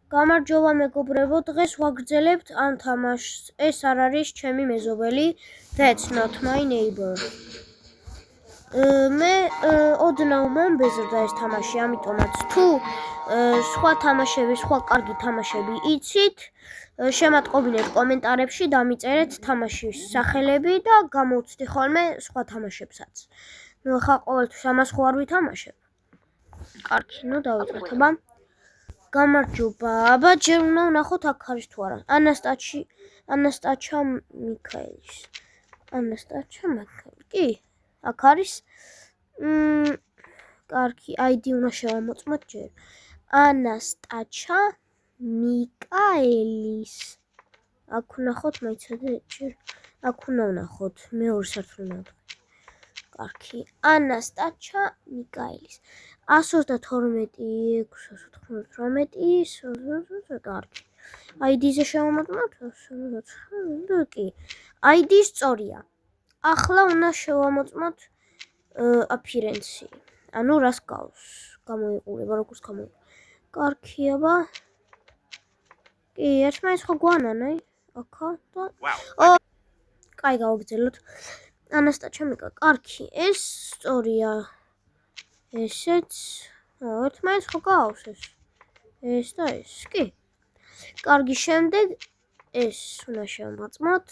გამარჯობა მეგობრებო, დღეს ვაგრძელებთ ამ თამაშს. ეს არ არის ჩემი მეზობელი, that's not my neighbor. მე ოდნავ მომბეზრდა ეს თამაში, ამიტომაც თუ სხვა თამაშები, სხვა კარგი თამაშები იცით, შემატყობინეთ კომენტარებში, დამიწერეთ თამაშის სახელები და გამოვცდი ხოლმე სხვა თამაშებსაც. ხა ყოველთვის ამას ხო არ ვითამაშებ. კარგი, დავიწყეთ, აბა. გამარჯობა, აბა ჯერ უნდა ვნახოთ აქ არის თუ არა. ანასტაჩა მიქაელის. კი, აქ არის. კარგი, ID უნდა შევამოწმოთ ჯერ. ანასტაჩა მიკაელის. აქ ვნახოთ, მაიცადე ჯერ. აქ უნდა ვნახოთ, მეორე სართული. კარგი, ანასტაჩა მიკაელის. 132, 698, კარგი. ID-ზე შევამოწმოთ? კი. ID სწორია. ახლა უნდა შევამოწმოთ აფირენცი. ანუ რას გავს? გამოიყურება, როგორც გამოიყურება. კარგი, აბა. კი, ერთმანეთს ხო გვანანე? აქა და კაი, გავაგრძელოთ. ანასტაჩა მიკა, კარგი, ეს სწორია. ესეც, ერთმანეთს ხო გავს ეს? ეს და ეს, კი. კარგი, შემდეგ ეს უნდა შევამოწმოთ.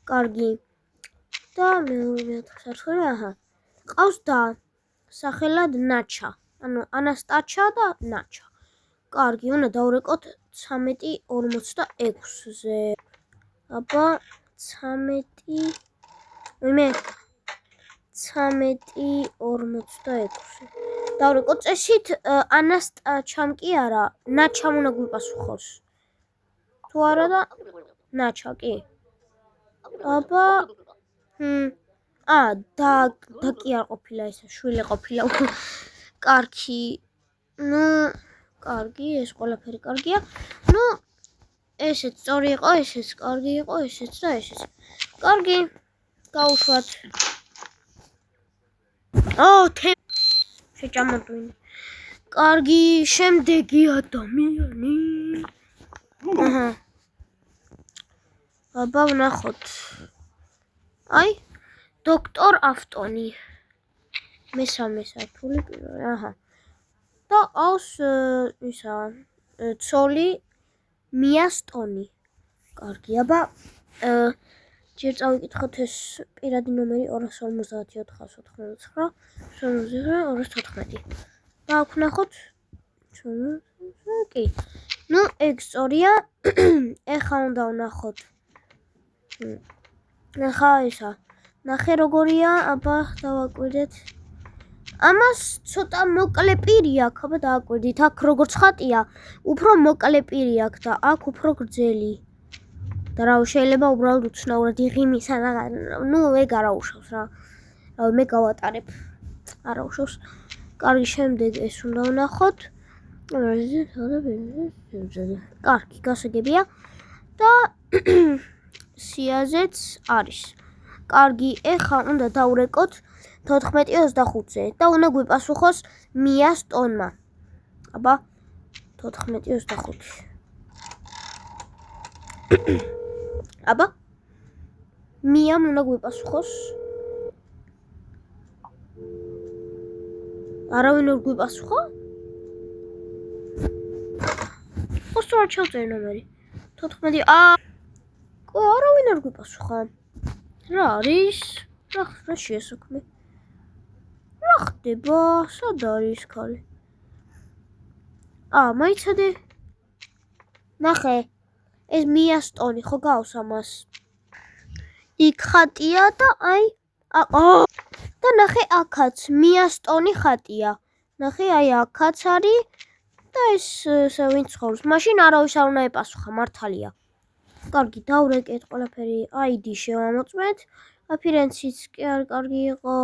კარგი. და მეორე სართული, აჰა. ყავს და სახელად ნაჩა. ანუ ანასტაჩა და ნაჩა. კარგი, უნდა დავრეკოთ 13:46-ზე. აბა 13:46. დავრეკოთ წესით ანასტაჩამ კი არა, ნაჩამ უნდა გვიპასუხოს. თუ არა და ნაჩა კი. აბა და კი არ ყოფილა ეს, შვილი ყოფილა. კარგი. კარგი, ეს ყველაფერი კარგია. ესეც სწორი იყო, ესეც კარგი იყო, ესეც და ესეც. კარგი. გავუშვათ. შეჭამოწვინე. კარგი, შემდეგი ადამიანი. აბა ვნახოთ. დოქტორ ავტონი. მესამე სართული პირველი. და ყავს ისა ცოლი მიასტონი. კარგი, აბა ჯერ წავიკითხოთ ეს პირადი ნომერი 250-499-214. და აქ ვნახოთ. კი. ეგ სწორია. ეხა უნდა ვნახოთ. ეხა ისა. ნახე როგორია, აბა დავაკვირდეთ. ამას ცოტა მოკლე პირი აქვს, აბა დააკვირდით. აქ როგორც ხატია, უფრო მოკლე პირი აქვს და აქ უფრო გრძელი. და რა შეიძლება უბრალოდ უცნაურად იღიმისა და ეგ არაუშავს რა. მე გავატარებ. არაუშავს. კარგი, შემდეგ ეს უნდა ვნახოთ. კარგი, გასაგებია. და სიაზეც არის. კარგი, ეხა უნდა დავრეკოთ 14:25-ზე და უნდა გვიპასუხოს მიასტონმა. აბა 14:25. აბა მიამ უნდა გვიპასუხოს. არავინ არ გვიპასუხა? სწორად ჩავწერე ნომერი. 14. არავინ არ გვიპასუხა. რა არის? რა შეესაქმე? რა ხდება? სად არის ქალი? მაიცადე. ნახე. ეს მიასტონი ხო გავს ამას? იქ ხატია და და ნახე აქაც მიასტონი ხატია. ნახე აქაც არის და ეს ვინ ცხოვრობს? მაშინ არავის არ უნდა ეპასუხა, მართალია. კარგი, დავრეკეთ ყველაფერი, ID შევამოწმეთ. აფირენციც კი არ კარგი იყო.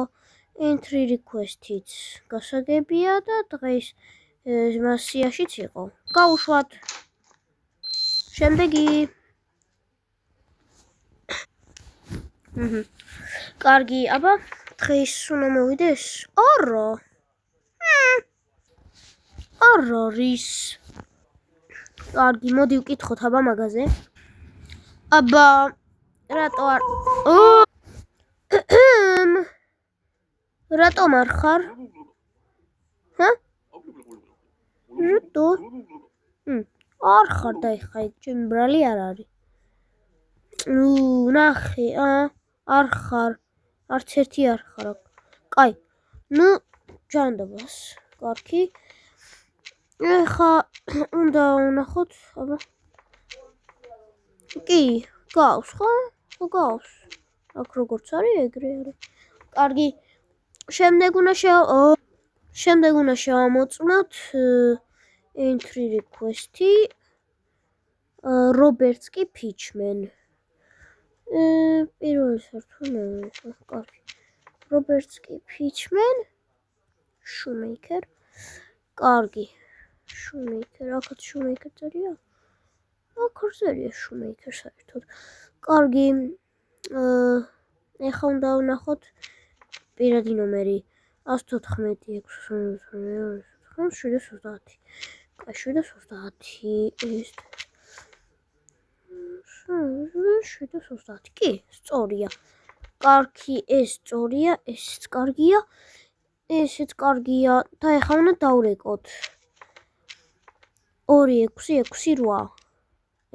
Entry request-იც გასაგებია და დღეს მასიაშიც იყო. გავუშვათ. შემდეგი. კარგი, აბა დღეს უნდა მოვიდეს? ორო. არ არის. კარგი, მოდი ვკითხოთ აბა მაგაზე. აბა, რატო არ? რატომ არ ხარ? ჰა? რატო? არ ხარ და ეხა ჩემი ბრალი არ არის. ნახე, არ ხარ. არც ერთი არ ხარ. კაი. ჯანდაბას. კარგი. ეხა უნდა ვნახოთ, აბა. კი, გავს ხო? გავს. აქ როგორც არის, ეგრე არის. კარგი. შემდეგ უნდა შევამოწმოთ entry request-ი Robertski Pitchman. პირველი სართული, კარგი. Robertski Pitchman Shoemaker. კარგი. Shoemaker, აქაც Shoemaker წერია. აქ წერია Shoemaker საერთოდ. კარგი. ეხა უნდა ვნახოთ პირადი ნომერი 114 629 კაი 730 730 კი სწორია. კარგი, ეს სწორია, ესეც კარგია. ესეც კარგია და ეხა უნდა დავრეკოთ 2668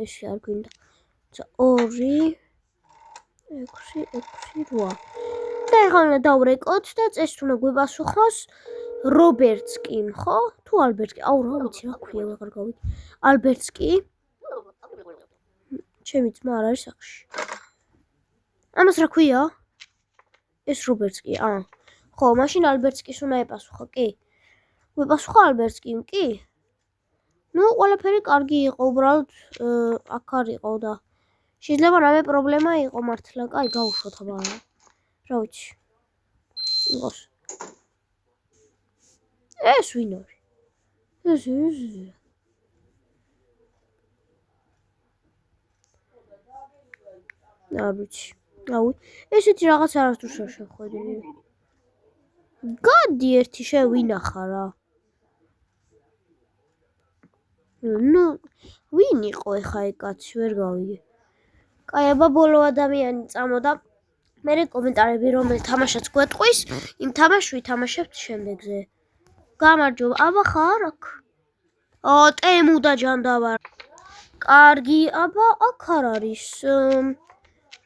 ესე არ გვინდა 2668 და ეხლა უნდა დავრეკოთ და წესით უნდა გვიპასუხოს Robertski, ხო? თუ Albertski, აუ რა ვიცი რა ქვია, აღარ გავიგე. Albertski. ჩემი ძმა არ არის სახში. ამას რა ქვია? ეს Robertski, ხო, მაშინ Albertskis უნდა ეპასუხო, კი? გვიპასუხა Albertski, კი? ყველაფერი კარგი იყო, უბრალოდ აქ არ იყო და შეიძლება რამე პრობლემა იყო მართლა, კაი, გავუშვოთ აბა. რა ვიცი. იყოს. ეს ვინ არის? ეს არ ვიცი. ესეთი რაღაც არასდროს არ შეხვედი. გადი ერთი შევინახა რა. ვინ იყო ეხა ეგ კაცი, ვერ გავიგე. კაი, აბა ბოლო ადამიანი წამოდა. მე კომენტარები რომელ თამაშს გვეტყვის, იმ თამაშს ვითამაშებთ შემდეგზე. გამარჯობა, აბა ხარ აქ? ტემუ და ჯანდაბარ. კარგი, აბა აქ არ არის.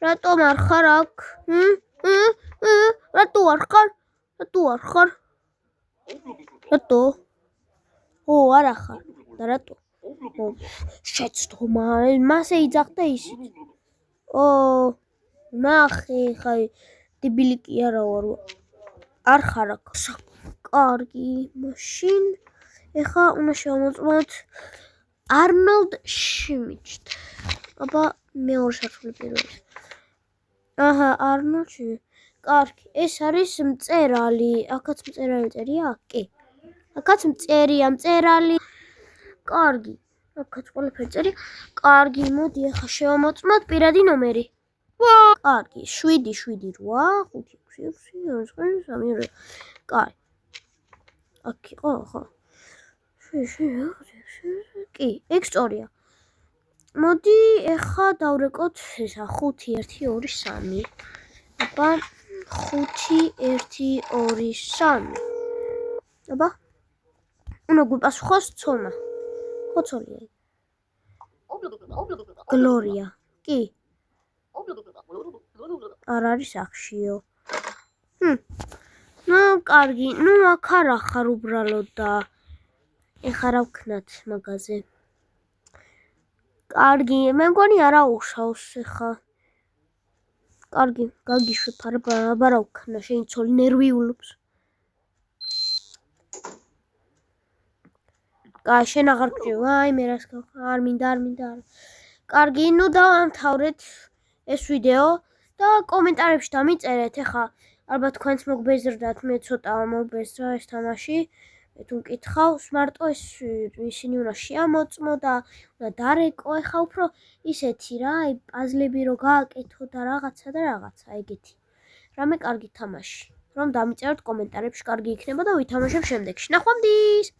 რატომ არ ხარ აქ? რატო არ ხარ? რატო? არა ხარ. და რატო? შეცდო, მასე იძახდა ისიც. ნახე, ხაი, დებილი კი არა ვარ. არ ხარ აქ. კარგი, მაშინ ეხა უნდა შევამოწმოთ Arnold Schmidt. აბა მეორე სართული პირველი. Arnold Schmidt. კარგი, ეს არის მწერალი. აქაც მწერალი წერია? კი. აქაც მწერია, მწერალი. კარგი. აქაც ყველაფერი წერია. კარგი, მოდი ახლა შევამოწმოთ პირადი ნომერი. კარგი, 778 კაი. აქ იყო, ხო? კი, ეგ სწორია. მოდი ახლა დავრეკოთ ესა 512 3. აბა 512 3. აბა უნდა გვიპასუხოს ცოლმა. ხო ცოლია. გლორია. კი. არ არის სახშიო. კარგი, აქ არ ახარ უბრალოდ და ეხა რა ვქნათ მაგაზე. კარგი, მე მგონი არა უშავს ეხა. კარგი, გაგიშვებ, აბა რა ვქნა, შენი ცოლი ნერვიულობს. კაი, შენ აღარ გჭირდება, მე რას არ მინდა. კარგი, დავამთავრეთ ეს ვიდეო და კომენტარებში დამიწერეთ ეხა. ალბათ თქვენც მოგბეზრდათ, მე ცოტა მოგბეზრდა ეს თამაში. თუ მკითხავს, მარტო ეს ისინი უნდა შეამოწმო და უნდა დარეკო, ეხა უფრო ისეთი რა, პაზლები რო გააკეთო და რაღაცა ეგეთი. რამე კარგი თამაში. რომ დამიწეროთ კომენტარებში, კარგი იქნება და ვითამაშებ შემდეგში. ნახვამდის!